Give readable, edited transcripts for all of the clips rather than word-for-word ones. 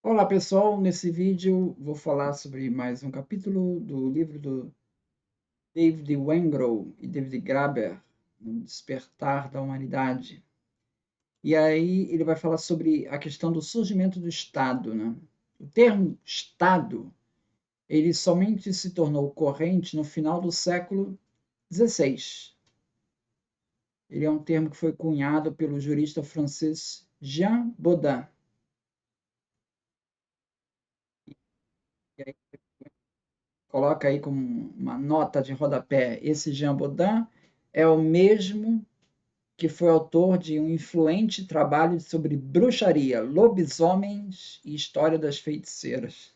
Olá pessoal, nesse vídeo vou falar sobre mais um capítulo do livro do David Wengrow e David Graeber, O Despertar da Humanidade. E aí ele vai falar sobre a questão do surgimento do Estado, né? O termo Estado, ele somente se tornou corrente no final do século XVI. Ele é um termo que foi cunhado pelo jurista francês Jean Bodin. Coloca aí como uma nota de rodapé. Esse Jean Bodin é o mesmo que foi autor de um influente trabalho sobre bruxaria, lobisomens e história das feiticeiras.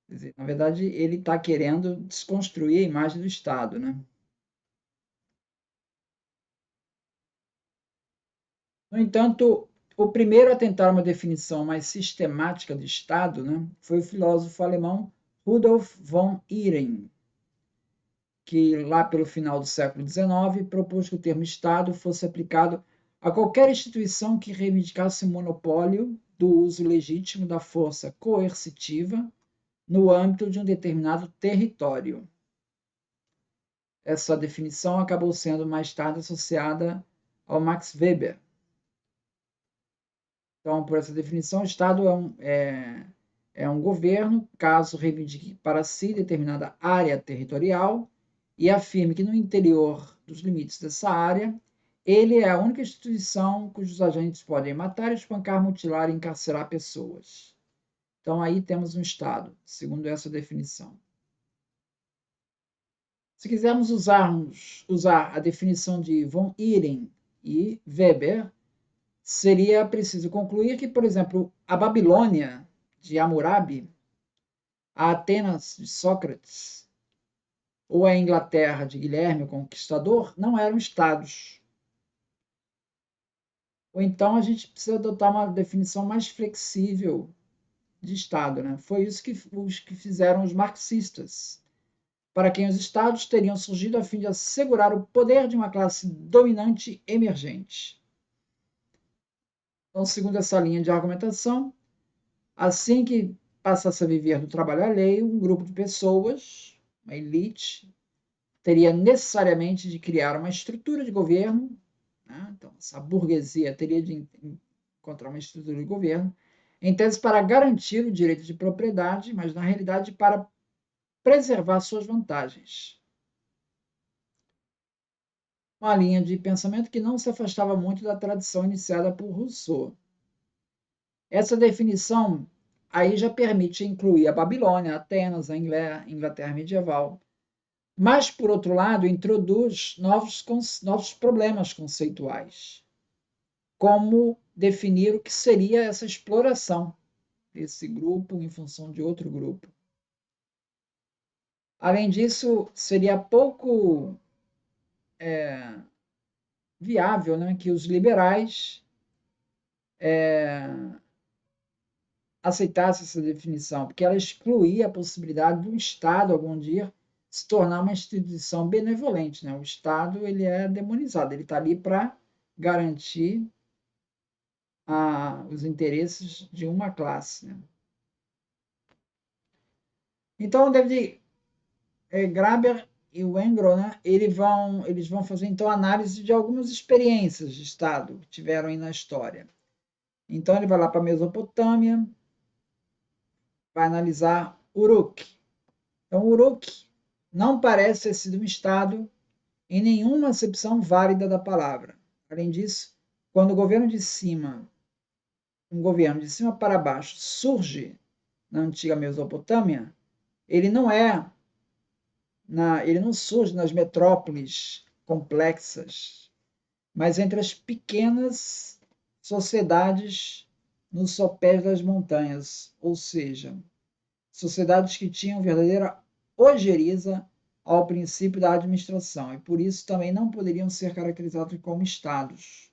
Quer dizer, na verdade, ele está querendo desconstruir a imagem do Estado, né? No entanto, o primeiro a tentar uma definição mais sistemática de Estado, né, foi o filósofo alemão Rudolf von Ihring, que lá pelo final do século XIX propôs que o termo Estado fosse aplicado a qualquer instituição que reivindicasse o monopólio do uso legítimo da força coercitiva no âmbito de um determinado território. Essa definição acabou sendo mais tarde associada ao Max Weber. Então, por essa definição, o Estado é um governo, caso reivindique para si determinada área territorial e afirme que no interior dos limites dessa área, ele é a única instituição cujos agentes podem matar, espancar, mutilar e encarcerar pessoas. Então, aí temos um Estado, segundo essa definição. Se quisermos usar a definição de von Ihring e Weber, seria preciso concluir que, por exemplo, a Babilônia de Hammurabi, a Atenas de Sócrates ou a Inglaterra de Guilherme o Conquistador não eram estados. Ou então a gente precisa adotar uma definição mais flexível de Estado. Né? Foi isso que os que fizeram os marxistas, para quem os estados teriam surgido a fim de assegurar o poder de uma classe dominante emergente. Então, segundo essa linha de argumentação, assim que passasse a viver do trabalho alheio, um grupo de pessoas, uma elite, teria necessariamente de criar uma estrutura de governo, né? Então, essa burguesia teria de encontrar uma estrutura de governo, em tese para garantir o direito de propriedade, mas na realidade para preservar suas vantagens. Uma linha de pensamento que não se afastava muito da tradição iniciada por Rousseau. Essa definição aí já permite incluir a Babilônia, Atenas, a Inglaterra medieval, mas, por outro lado, introduz novos problemas conceituais, como definir o que seria essa exploração desse grupo em função de outro grupo. Além disso, seria pouco viável, né, que os liberais aceitassem essa definição, porque ela excluía a possibilidade do Estado, algum dia, se tornar uma instituição benevolente. Né? O Estado ele é demonizado, ele está ali para garantir os interesses de uma classe. Né? Então, David Graeber e o Engel, né, eles vão fazer então análise de algumas experiências de Estado que tiveram aí na história. Então ele vai lá para a Mesopotâmia, vai analisar Uruk. Então Uruk não parece ter sido um Estado em nenhuma acepção válida da palavra. Além disso, quando o governo de cima, um governo de cima para baixo surge na antiga Mesopotâmia, ele não é ele não surge nas metrópoles complexas, mas entre as pequenas sociedades nos sopés das montanhas, ou seja, sociedades que tinham verdadeira ojeriza ao princípio da administração e por isso também não poderiam ser caracterizados como estados.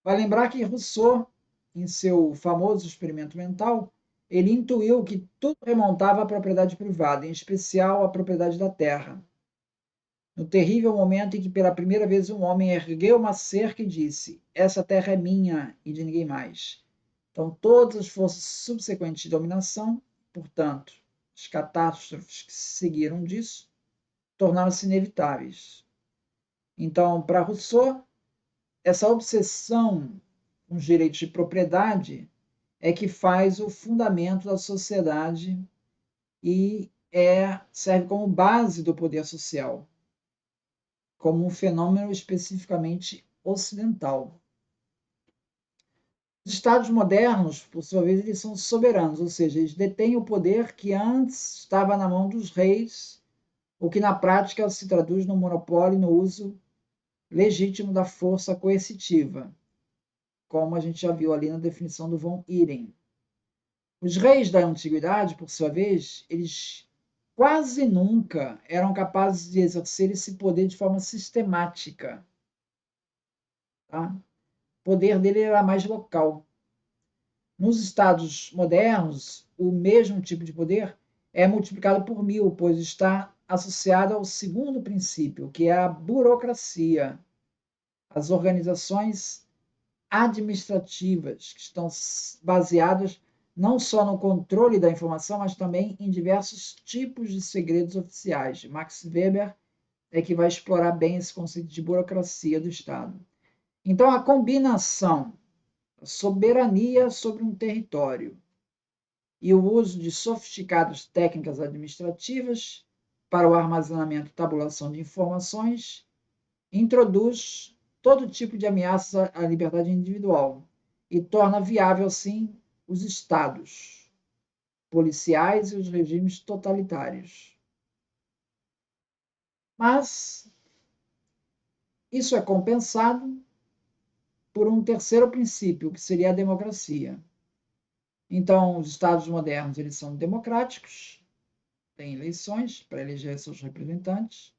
Vai lembrar que Rousseau, em seu famoso experimento mental, ele intuiu que tudo remontava à propriedade privada, em especial à propriedade da terra. No terrível momento em que pela primeira vez um homem ergueu uma cerca e disse: Essa terra é minha e de ninguém mais. Então, todas as forças subsequentes de dominação, portanto, as catástrofes que seguiram disso, tornaram-se inevitáveis. Então, para Rousseau, essa obsessão com os direitos de propriedade é que faz o fundamento da sociedade e serve como base do poder social, como um fenômeno especificamente ocidental. Os estados modernos, por sua vez, eles são soberanos, ou seja, eles detêm o poder que antes estava na mão dos reis, o que na prática se traduz no monopólio e no uso legítimo da força coercitiva, como a gente já viu ali na definição do von Iren. Os reis da antiguidade, por sua vez, eles quase nunca eram capazes de exercer esse poder de forma sistemática. Tá? O poder dele era mais local. Nos estados modernos, o mesmo tipo de poder é multiplicado por 1000, pois está associado ao segundo princípio, que é a burocracia. As organizações administrativas, que estão baseadas não só no controle da informação, mas também em diversos tipos de segredos oficiais. Max Weber é que vai explorar bem esse conceito de burocracia do Estado. Então, a combinação da soberania sobre um território e o uso de sofisticadas técnicas administrativas para o armazenamento e tabulação de informações introduz todo tipo de ameaças à liberdade individual e torna viável, assim, os estados policiais e os regimes totalitários. Mas isso é compensado por um terceiro princípio, que seria a democracia. Então, os estados modernos eles são democráticos, têm eleições para eleger seus representantes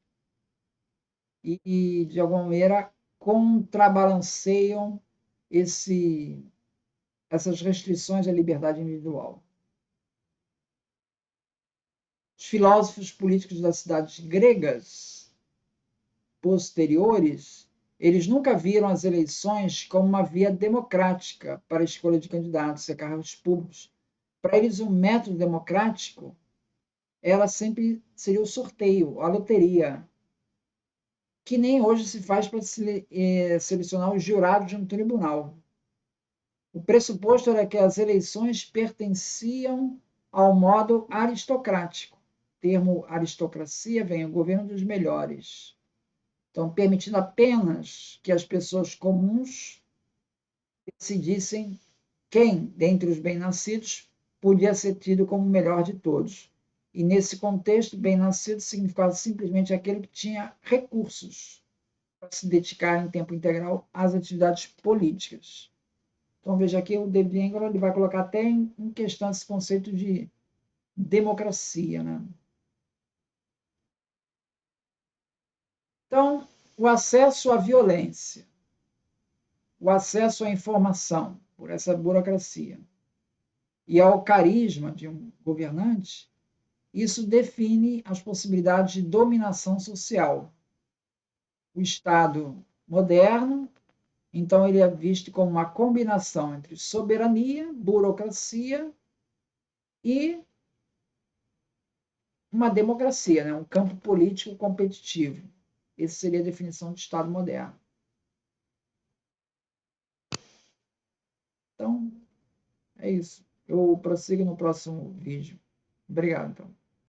e de alguma maneira, contrabalanceiam essas restrições à liberdade individual. Os filósofos políticos das cidades gregas posteriores, eles nunca viram as eleições como uma via democrática para a escolha de candidatos a cargos públicos. Para eles, o método democrático ela sempre seria o sorteio, a loteria, que nem hoje se faz para selecionar os jurados de um tribunal. O pressuposto era que as eleições pertenciam ao modo aristocrático. O termo aristocracia vem do governo dos melhores. Então, permitindo apenas que as pessoas comuns decidissem quem, dentre os bem-nascidos, podia ser tido como o melhor de todos. E nesse contexto, bem-nascido significava simplesmente aquele que tinha recursos para se dedicar em tempo integral às atividades políticas. Então, veja aqui, o David Ingram ele vai colocar até em questão esse conceito de democracia. Né? Então, o acesso à violência, o acesso à informação, por essa burocracia, e ao carisma de um governante, isso define as possibilidades de dominação social. O Estado moderno, então, ele é visto como uma combinação entre soberania, burocracia e uma democracia, né? Um campo político competitivo. Essa seria a definição de Estado moderno. Então, é isso. Eu prossigo no próximo vídeo. Obrigado, então.